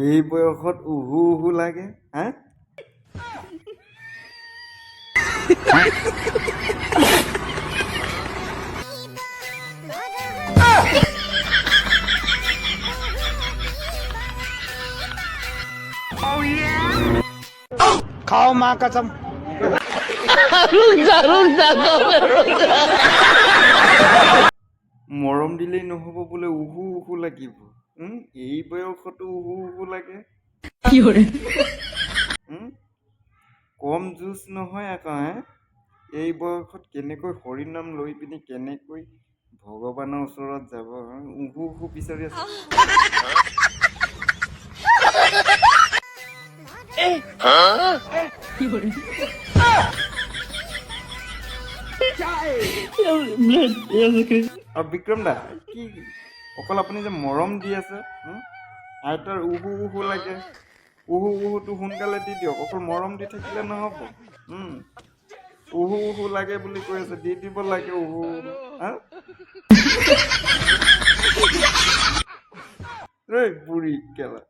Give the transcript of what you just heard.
এই বয়সত উহু উহু লাগে হা खाओ माँ कसम মৰম দিলেই নহ'ব বোলে উহু উহু লাগিব এই বয়সতো উহু উহু লাগে কম জুচ নহয় আকৌ এই বয়সত কেনেকৈ হৰি নাম লৈ পিনি কেনেকৈ ভগৱানৰ ওচৰত যাব উহু উহু বিচাৰি আছে বিক্ৰম দা কি অকল আপুনি যে মৰম দি আছে আইতাৰ উহু উহু লাগে উহু উহুটো সোনকালে দি দিয়ক অকল মৰম দি থাকিলে নহ'ব উহু উহু লাগে বুলি কৈ আছে দি দিব লাগে উহু উহু বুঢ়ী কেলা